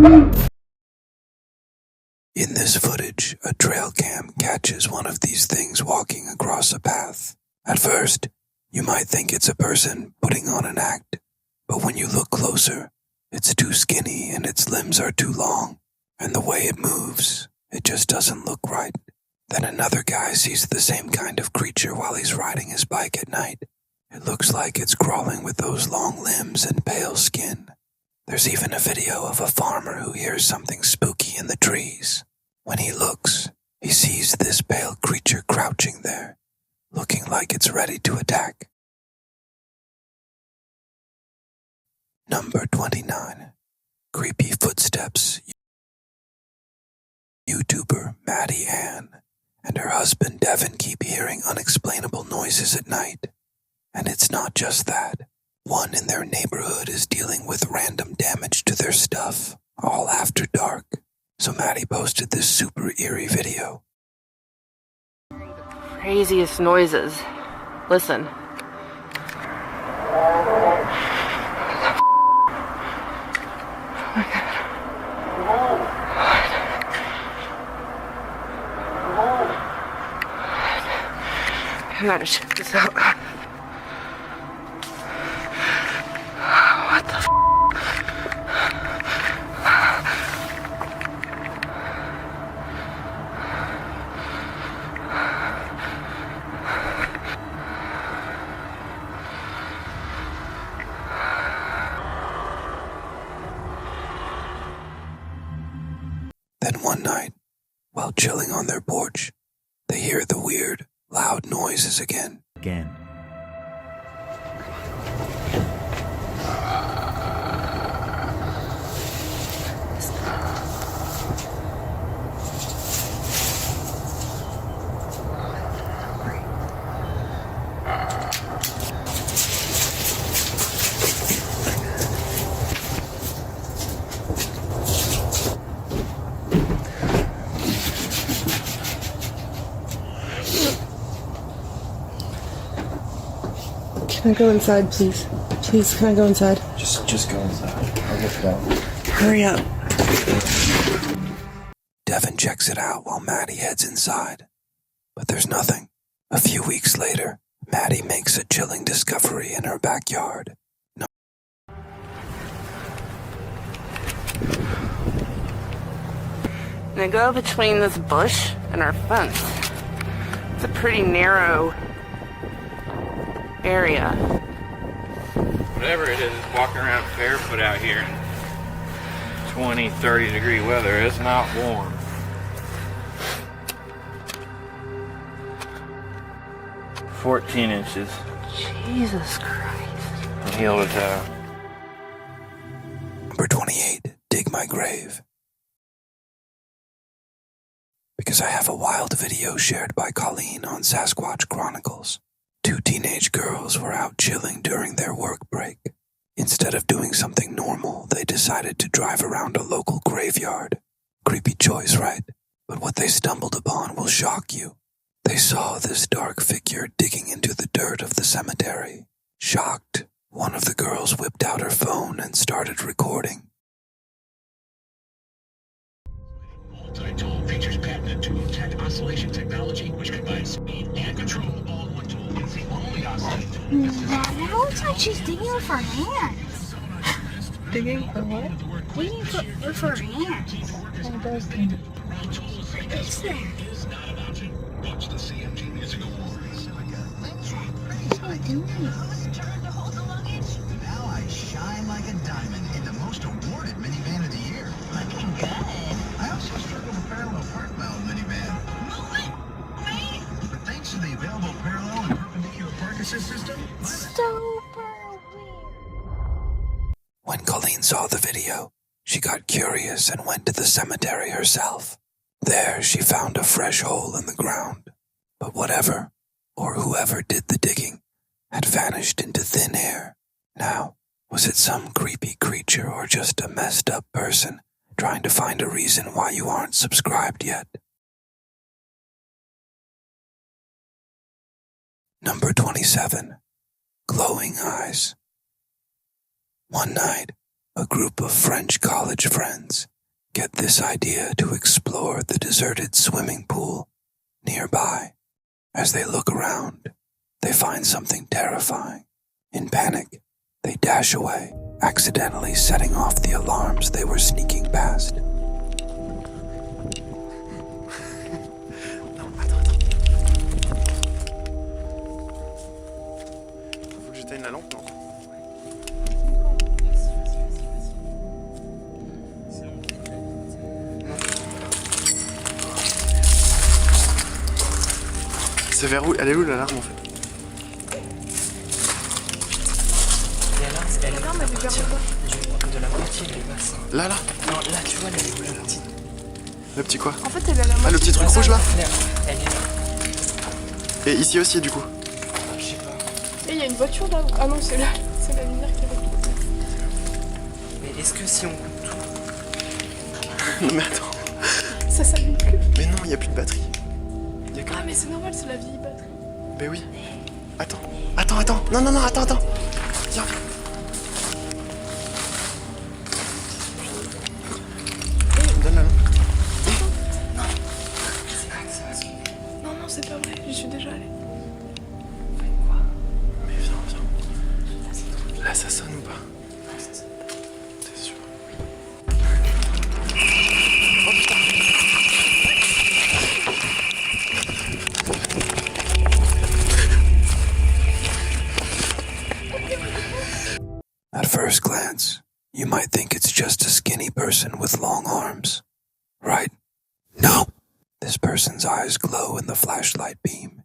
In this footage, a trail cam catches one of these things walking across a path. At first, you might think it's a person putting on an act, but when you look closer, it's too skinny and its limbs are too long, and the way it moves, it just doesn't look right. Then another guy sees the same kind of creature while he's riding his bike at night. It looks like it's crawling with those long limbs and pale skin. There's even a video of a farmer who hears something spooky in the trees. When he looks, he sees this pale creature crouching there, looking like it's ready to attack. Number 29. Creepy footsteps. YouTuber Maddie Ann and her husband Devin keep hearing unexplainable noises at night. And it's not just that. One in their neighborhood is dealing with random damage to their stuff, all after dark. So Maddie posted this super eerie video. Craziest noises. Listen. I gotta check this out. What the f? Then one night, while chilling on their porch, they hear the weird, loud noises again. Can I go inside, please? Please, can I go inside? Just go inside. I'll get it out. Hurry up. Devin checks it out while Maddie heads inside. But there's nothing. A few weeks later, Maddie makes a chilling discovery in her backyard. Now go between this bush and our fence. It's a pretty narrow area. Whatever it is, walking around barefoot out here in 20, 30 degree weather, it's not warm. "14 inches. Jesus Christ. I healed it out. Number 28, dig my grave. Because I have a wild video shared by Colleen on Sasquatch Chronicles. Two teenage girls were out chilling during their work break. Instead of doing something normal, they decided to drive around a local graveyard. Creepy choice, right? But what they stumbled upon will shock you. They saw this dark figure digging into the dirt of the cemetery. Shocked, one of the girls whipped out her phone and started recording. Multi-tool features patented two-tech oscillation technology, which combines speed and control all in one tool. It's the only oscillating tool. That looks like she's digging with her hands. Digging for what? Digging with her hands. What is that? Is not an option. Watch the CMG Music Awards. What are you doing? Now I shine like a diamond in the most awarded minivan of the year. Looking good. I also struggle with parallel park mount minivan. But thanks to the available parallel and perpendicular park assist system, Super weird. When Colleen saw the video, she got curious and went to the cemetery herself. There, she found a fresh hole in the ground. But whatever, or whoever did the digging, had vanished into thin air. Now, was it some creepy creature or just a messed up person trying to find a reason why you aren't subscribed yet? Number 27. Glowing eyes. One night, a group of French college friends get this idea to explore the deserted swimming pool nearby. As they look around, they find something terrifying. In panic, they dash away, accidentally setting off the alarms they were sneaking past. Faut que j'éteigne la lampe, non? C'est vers où? Elle est où l'alarme en fait? L'alarme, elle est vers où? De la moitié du bassin. Là? Non, là, tu vois, elle est où, la petite? Le petit quoi? En fait, elle est à la moitié. Ah, le petit truc rouge là? Elle est là. Et ici aussi du coup? Je sais pas. Et il y a une voiture là. Ah non, c'est la lumière qui est là. Mais est-ce que si on coupe tout... Non mais attends. Ça s'allume plus. Mais non, il n'y a plus de batterie. Y a que... Ah, mais c'est normal, c'est la vieille batterie. Mais oui. Attends. Non, attends. Viens. Donne la lampe. Non, c'est pas vrai, j'y suis déjà allée. Mais viens. Là, ça sonne ou pas? T'es sûr? Oh putain! At first glance, you might think it's just a skinny person with long arms. Right? No. This person's eyes glow in the flashlight beam,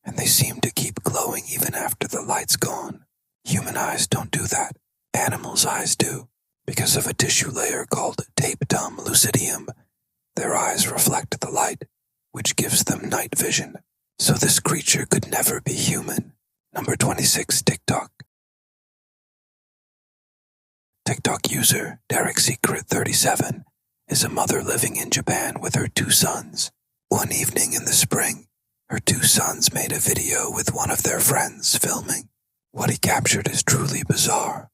and they seem to keep glowing even after the light's gone. Human eyes don't do that. Animals' eyes do. Because of a tissue layer called tapetum lucidium, their eyes reflect the light, which gives them night vision. So this creature could never be human. Number 26, TikTok. TikTok user Derek Secret 37 is a mother living in Japan with her 2 sons. One evening in the spring, her 2 sons made a video with one of their friends filming. What he captured is truly bizarre.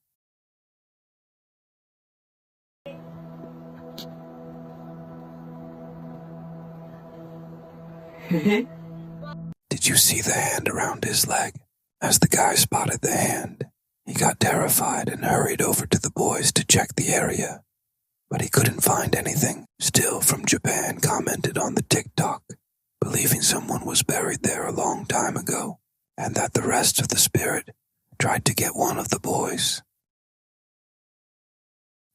Did you see the hand around his leg? As the guy spotted the hand, he got terrified and hurried over to the boys to check the area. But he couldn't find anything. Still from Japan commented on the TikTok, believing someone was buried there a long time ago, and that the rest of the spirit tried to get one of the boys.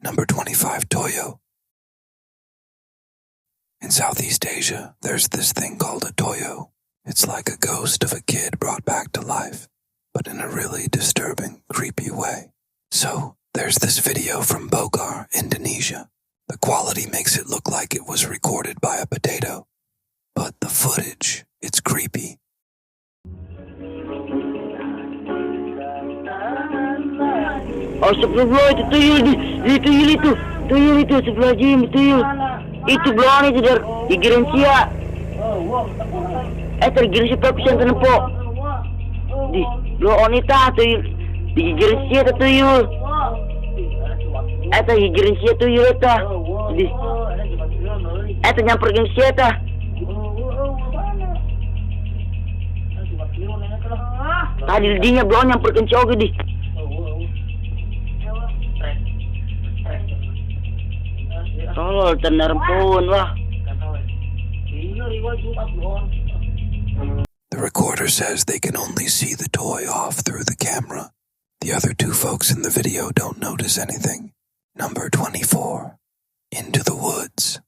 Number 25, Toyo. In Southeast Asia, there's this thing called a Toyo. It's like a ghost of a kid brought back to life, but in a really disturbing, creepy way. So, there's this video from Bogor, Indonesia. The quality makes it look like it was recorded by a potato. But the footage, it's creepy. Astagfirullah, itu tuyul itu sebelah Jim, tuyul. Itu belakang itu dari gigiran sia. Tergiran si papisan tenempo. Di lo onita tuyul, di gigiran sia tuyul. Gigiran sia tuyul eta. Di nyamper geng sia eta. Tadi dinya belum nyamperkan cowok di. Tolol tenar pun lah. The recorder says they can only see the toy off through the camera. The other 2 folks in the video don't notice anything. Number 24, Into the Woods.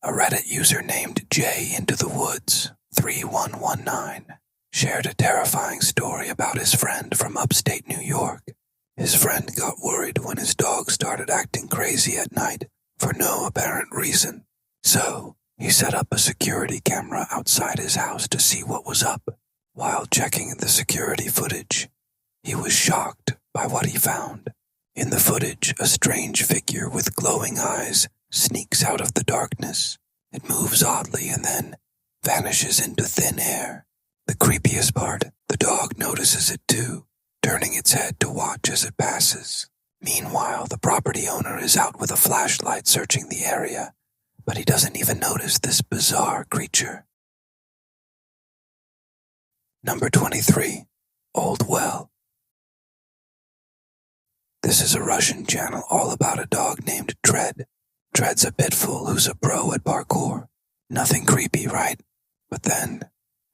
A Reddit user named J Into the Woods 3119 shared a terrifying story about his friend from upstate New York. His friend got worried when his dog started acting crazy at night for no apparent reason. So, he set up a security camera outside his house to see what was up. While checking the security footage, he was shocked by what he found. In the footage, a strange figure with glowing eyes sneaks out of the darkness. It moves oddly and then vanishes into thin air. The creepiest part, the dog notices it too, turning its head to watch as it passes. Meanwhile, the property owner is out with a flashlight searching the area, but he doesn't even notice this bizarre creature. Number 23. Old Well. This is a Russian channel all about a dog named Dread. Dread's a pitbull who's a pro at parkour. Nothing creepy, right? But then,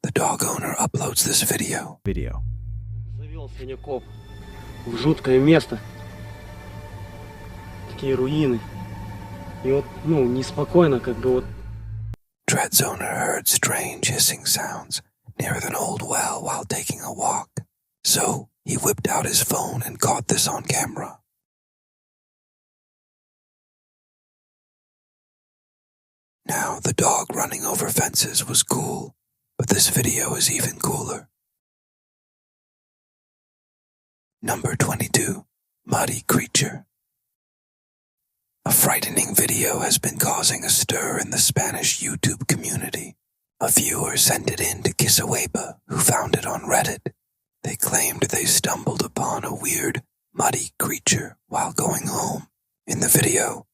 the dog owner uploads this video. Завел синяков в жуткое место. Такие руины. И вот, неспокойно, как бы вот. Dread's owner heard strange hissing sounds near an old well while taking a walk. So, he whipped out his phone and caught this on camera. Now, the dog running over fences was cool, but this video is even cooler. Number 22. Muddy Creature. A frightening video has been causing a stir in the Spanish YouTube community. A viewer sent it in to Kisaweba, who found it on Reddit. They claimed they stumbled upon a weird, muddy creature while going home. In the video,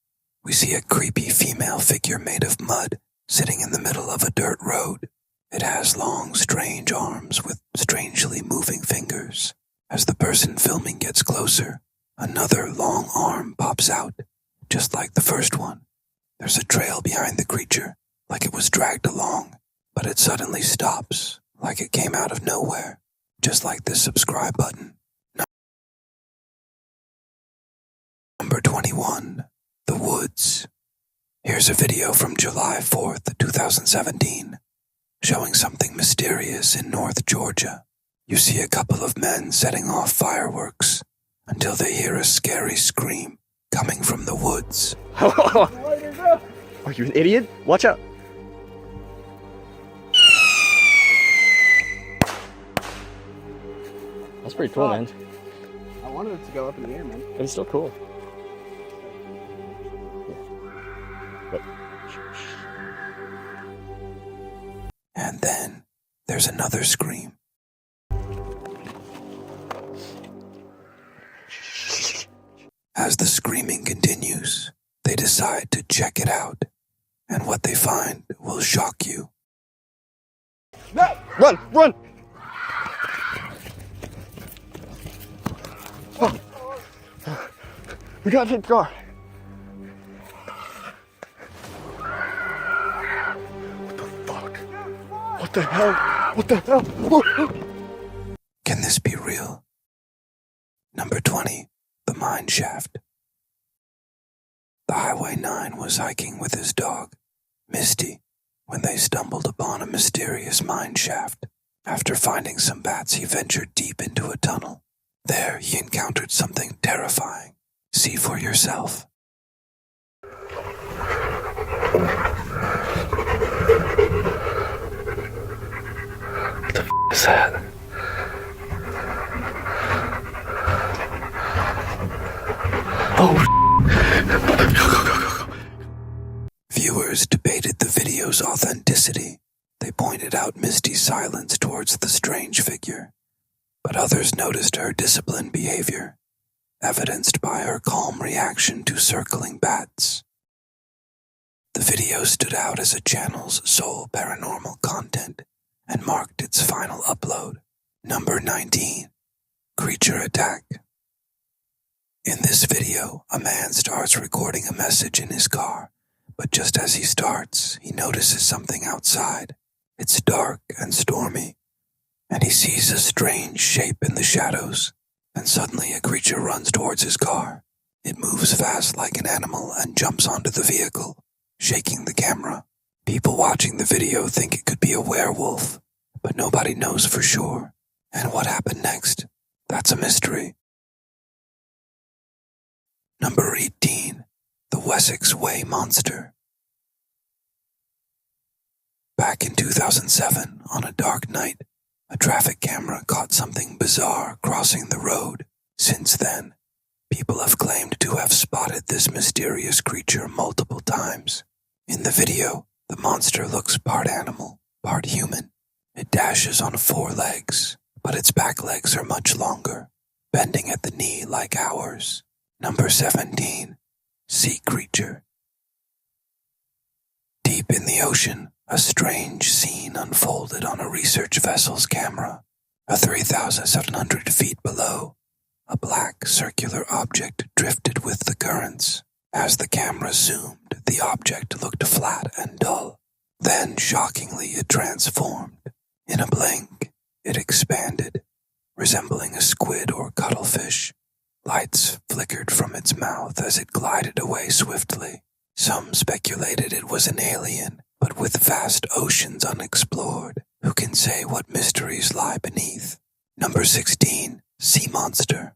we see a creepy female figure made of mud sitting in the middle of a dirt road. It has long, strange arms with strangely moving fingers. As the person filming gets closer, another long arm pops out, just like the first one. There's a trail behind the creature, like it was dragged along, but it suddenly stops, like it came out of nowhere, just like this subscribe button. Number 21. The Woods. Here's a video from July 4th, 2017, showing something mysterious in North Georgia. You see a couple of men setting off fireworks until they hear a scary scream coming from the woods. Are you an idiot? Watch out. That's pretty cool, man. I wanted it to go up in the air, man. It's still cool. And then there's another scream. As the screaming continues, they decide to check it out, and what they find will shock you. No! Run! Run! Oh. We gotta take the car. What the fuck? What the hell? What the hell? Can this be real? Number 20. The Mine Shaft. The Highway 9 was hiking with his dog, Misty, when they stumbled upon a mysterious mine shaft. After finding some bats, he ventured deep into a tunnel. There, he encountered something terrifying. See for yourself. What the f*** is that? Viewers debated the video's authenticity. They pointed out Misty's silence towards the strange figure, but others noticed her disciplined behavior, evidenced by her calm reaction to circling bats. The video stood out as a channel's sole paranormal content and marked its final upload. Number 19. Creature Attack. In this video, a man starts recording a message in his car, but just as he starts, he notices something outside. It's dark and stormy, and he sees a strange shape in the shadows, and suddenly a creature runs towards his car. It moves fast like an animal and jumps onto the vehicle, shaking the camera. People watching the video think it could be a werewolf, but nobody knows for sure. And what happened next? That's a mystery. Number 18. The Wessex Way Monster. Back in 2007, on a dark night, a traffic camera caught something bizarre crossing the road. Since then, people have claimed to have spotted this mysterious creature multiple times. In the video, the monster looks part animal, part human. It dashes on 4 legs, but its back legs are much longer, bending at the knee like ours. Number 17. Sea creature. Deep in the ocean, a strange scene unfolded on a research vessel's camera. 3,700 feet below, a black circular object drifted with the currents. As the camera zoomed, the object looked flat and dull. Then, shockingly, it transformed. In a blink, it expanded, resembling a squid or cuttlefish. Lights flickered from its mouth as it glided away swiftly. Some speculated it was an alien, but with vast oceans unexplored, who can say what mysteries lie beneath? Number 16. Sea monster.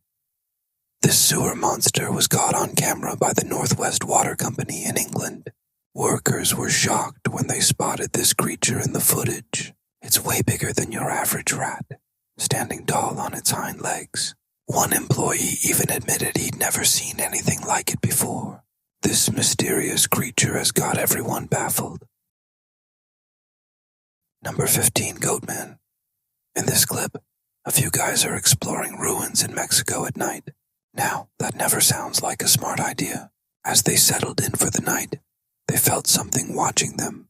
This sewer monster was caught on camera by the Northwest Water Company in England. Workers were shocked when they spotted this creature in the footage. It's way bigger than your average rat, standing tall on its hind legs. One employee even admitted he'd never seen anything like it before. This mysterious creature has got everyone baffled. Number 15, Goatman. In this clip, a few guys are exploring ruins in Mexico at night. Now, that never sounds like a smart idea. As they settled in for the night, they felt something watching them.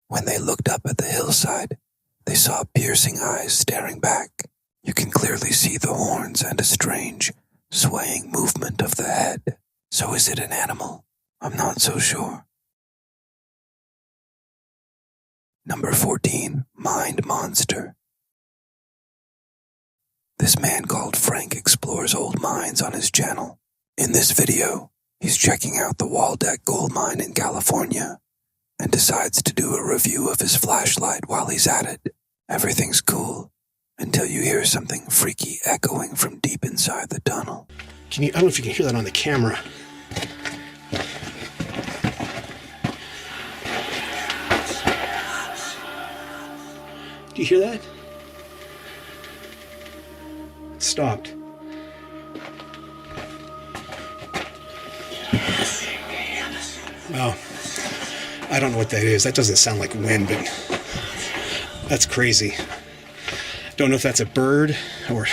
When they looked up at the hillside, they saw piercing eyes staring back. You can clearly see the horns and a strange, swaying movement of the head. So is it an animal? I'm not so sure. Number 14, Mind Monster. This man called Frank explores old mines on his channel. In this video, he's checking out the Waldeck gold mine in California and decides to do a review of his flashlight while he's at it. Everything's cool until you hear something freaky echoing from deep inside the tunnel. I don't know if you can hear that on the camera. Do you hear that? It stopped. Well, I don't know what that is. That doesn't sound like wind, but that's crazy. Don't know if that's a bird or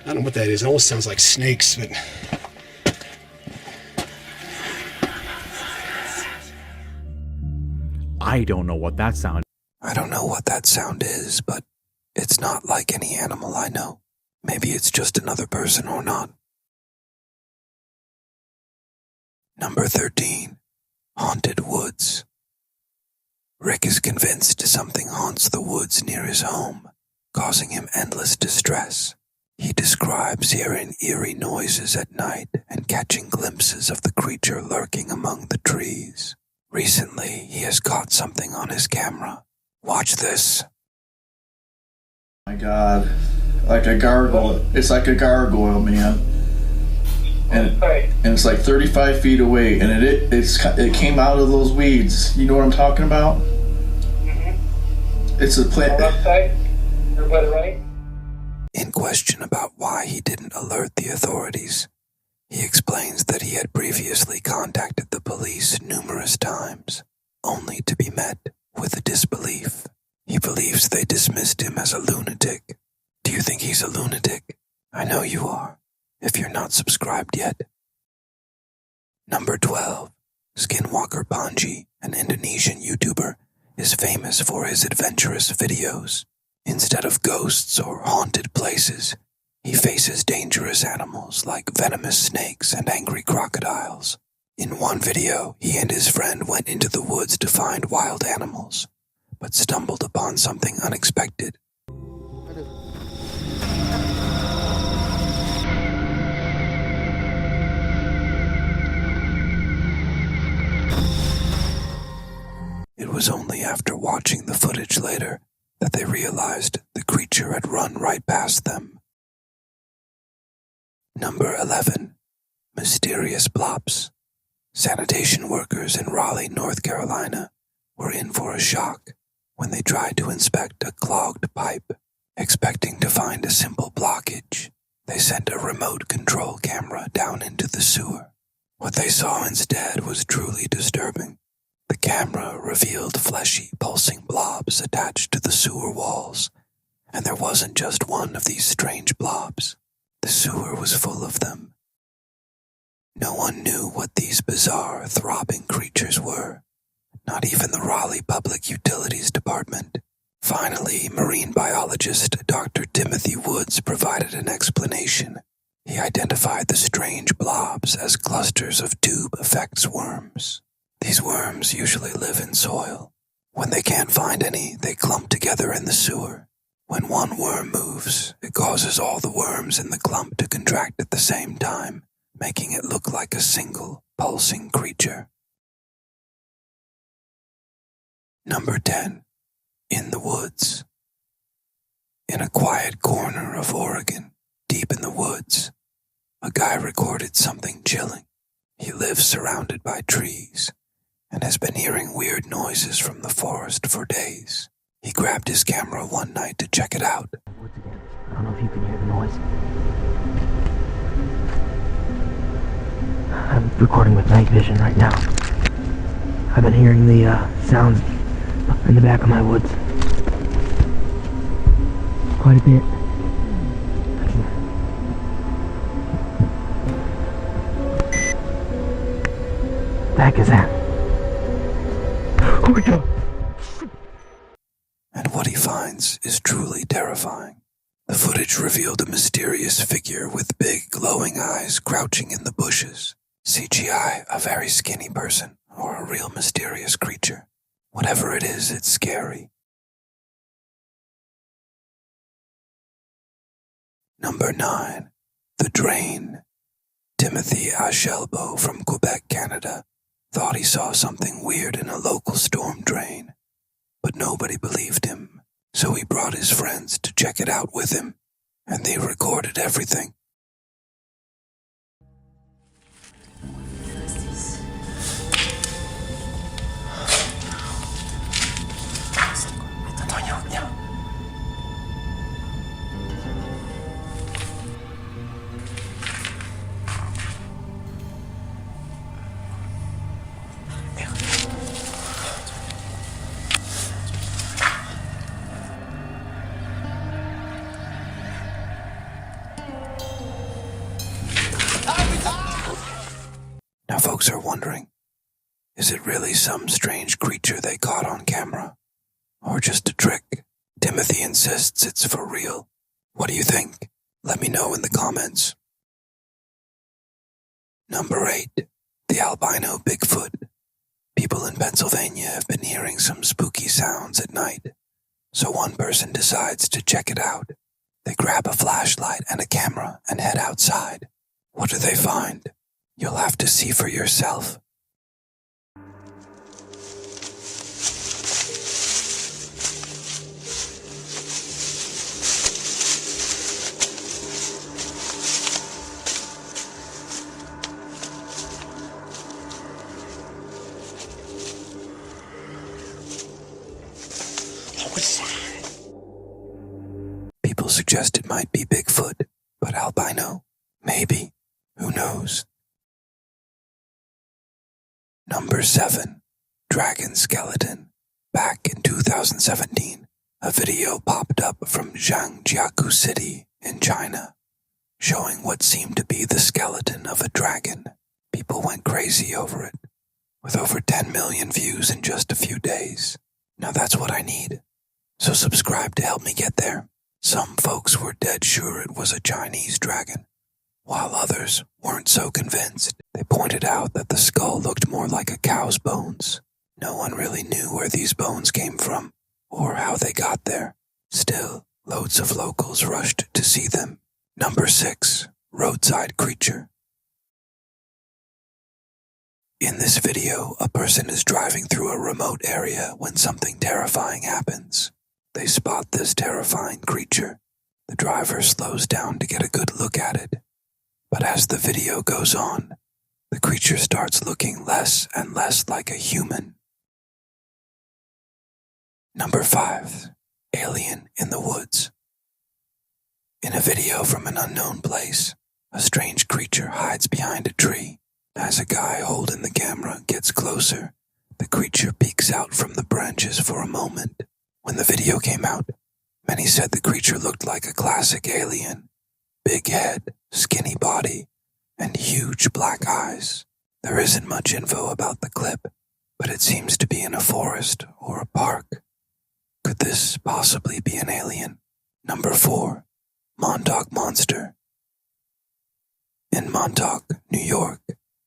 I don't know what that is. It almost sounds like snakes, but I don't know what that sound. I don't know what that sound is, but it's not like any animal I know. Maybe it's just another person or not. Number 13. Haunted Woods. Rick is convinced something haunts the woods near his home, causing him endless distress. He describes hearing eerie noises at night and catching glimpses of the creature lurking among the trees. Recently, he has caught something on his camera. Watch this. My God, like a gargoyle. It's like a gargoyle, man. And it's like 35 feet away, and it came out of those weeds. You know what I'm talking about? It's a plant. Left side, or by the right. In question about why he didn't alert the authorities, he explains that he had previously contacted the police numerous times, only to be met with disbelief. He believes they dismissed him as a lunatic. Do you think he's a lunatic? I know you are, if you're not subscribed yet. Number 12. Skinwalker Panji, an Indonesian YouTuber, is famous for his adventurous videos. Instead of ghosts or haunted places, he faces dangerous animals like venomous snakes and angry crocodiles. In one video, he and his friend went into the woods to find wild animals, but stumbled upon something unexpected. It was only after watching the footage later that they realized the creature had run right past them. Number 11. Mysterious Plops. Sanitation workers in Raleigh, North Carolina, were in for a shock when they tried to inspect a clogged pipe. Expecting to find a simple blockage, they sent a remote control camera down into the sewer. What they saw instead was truly disturbing. The camera revealed fleshy, pulsing blobs attached to the sewer walls, and there wasn't just one of these strange blobs. The sewer was full of them. No one knew what these bizarre, throbbing creatures were, not even the Raleigh Public Utilities Department. Finally, marine biologist Dr. Timothy Woods provided an explanation. He identified the strange blobs as clusters of tube effects worms. These worms usually live in soil. When they can't find any, they clump together in the sewer. When one worm moves, it causes all the worms in the clump to contract at the same time, making it look like a single, pulsing creature. Number 10. In the woods. In a quiet corner of Oregon, deep in the woods, a guy recorded something chilling. He lives surrounded by trees and has been hearing weird noises from the forest for days. He grabbed his camera one night to check it out. I don't know if you can hear the noise. I'm recording with night vision right now. I've been hearing the sounds in the back of my woods quite a bit. What the heck is that? Oh my God! And what he finds is truly terrifying. The footage revealed a mysterious figure with big glowing eyes crouching in the bushes. CGI, a very skinny person, or a real mysterious creature. Whatever it is, it's scary. Number 9. The Drain. Timothy Ashelbo from Quebec, Canada, thought he saw something weird in a local storm drain. But nobody believed him, so he brought his friends to check it out with him, and they recorded everything. Now folks are wondering, is it really some strange creature they caught on camera? Or just a trick? Timothy insists it's for real. What do you think? Let me know in the comments. Number 8. The albino Bigfoot. People in Pennsylvania have been hearing some spooky sounds at night, so one person decides to check it out. They grab a flashlight and a camera and head outside. What do they find? You'll have to see for yourself. People suggest it might be Bigfoot, but albino? Maybe. Who knows? Number 7. Dragon Skeleton. Back in 2017, a video popped up from Zhangjiakou City in China, showing what seemed to be the skeleton of a dragon. People went crazy over it, with over 10 million views in just a few days. Now that's what I need. So subscribe to help me get there. Some folks were dead sure it was a Chinese dragon, while others weren't so convinced. They pointed out that the skull looked more like a cow's bones. No one really knew where these bones came from, or how they got there. Still, loads of locals rushed to see them. Number 6. Roadside Creature. In this video, a person is driving through a remote area when something terrifying happens. They spot this terrifying creature. The driver slows down to get a good look at it. But as the video goes on, the creature starts looking less and less like a human. Number 5. Alien in the Woods. In a video from an unknown place, a strange creature hides behind a tree. As a guy holding the camera gets closer, the creature peeks out from the branches for a moment. When the video came out, many said the creature looked like a classic alien. Big head, skinny body, and huge black eyes. There isn't much info about the clip, but it seems to be in a forest or a park. Could this possibly be an alien? Number 4. Montauk Monster. In Montauk, New York,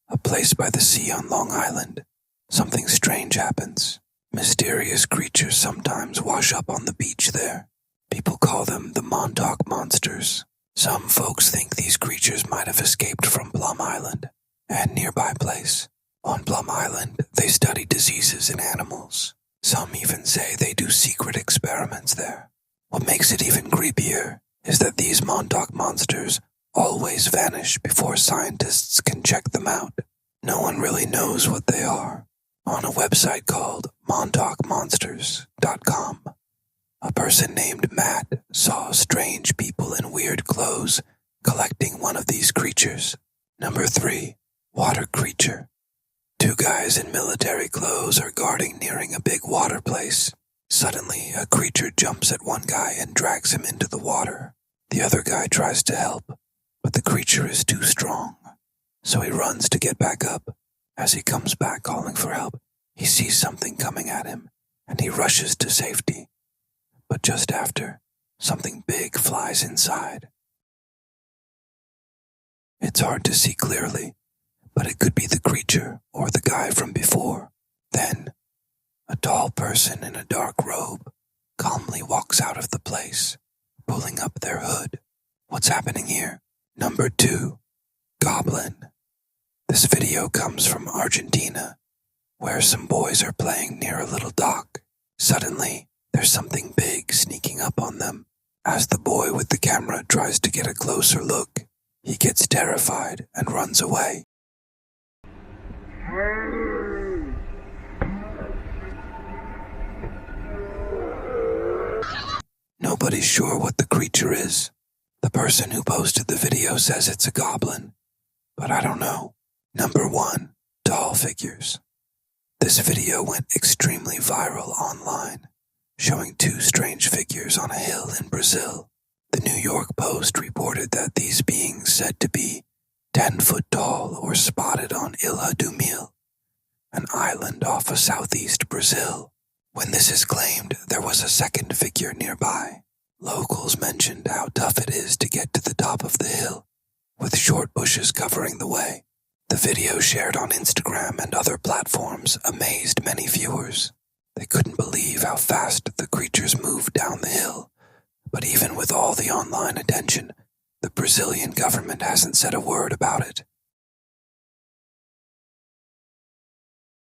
a place by the sea on Long Island, something strange happens. Mysterious creatures sometimes wash up on the beach there. People call them the Montauk Monsters. Some folks think these creatures might have escaped from Plum Island and nearby place. On Plum Island, they study diseases in animals. Some even say they do secret experiments there. What makes it even creepier is that these Montauk Monsters always vanish before scientists can check them out. No one really knows what they are. On a website called montaukmonsters.com, a person named Matt saw strange people in weird clothes collecting one of these creatures. Number 3, water creature. 2 guys in military clothes are guarding nearing a big water place. Suddenly, a creature jumps at one guy and drags him into the water. The other guy tries to help, but the creature is too strong. So he runs to get back up. As he comes back calling for help, he sees something coming at him, and he rushes to safety. But just after, something big flies inside. It's hard to see clearly, but it could be the creature or the guy from before. Then, a tall person in a dark robe calmly walks out of the place, pulling up their hood. What's happening here? Number 2, Goblin. This video comes from Argentina, where some boys are playing near a little dock. Suddenly, there's something big sneaking up on them. As the boy with the camera tries to get a closer look, he gets terrified and runs away. Nobody's sure what the creature is. The person who posted the video says it's a goblin, but I don't know. Number 1, tall figures. This video went extremely viral online, showing 2 strange figures on a hill in Brazil. The New York Post reported that these beings said to be 10 foot tall or spotted on Ilha do Mil, an island off of southeast Brazil. When this is claimed, there was a second figure nearby. Locals mentioned how tough it is to get to the top of the hill, with short bushes covering the way. The video shared on Instagram and other platforms amazed many viewers. They couldn't believe how fast the creatures moved down the hill. But even with all the online attention, the Brazilian government hasn't said a word about it.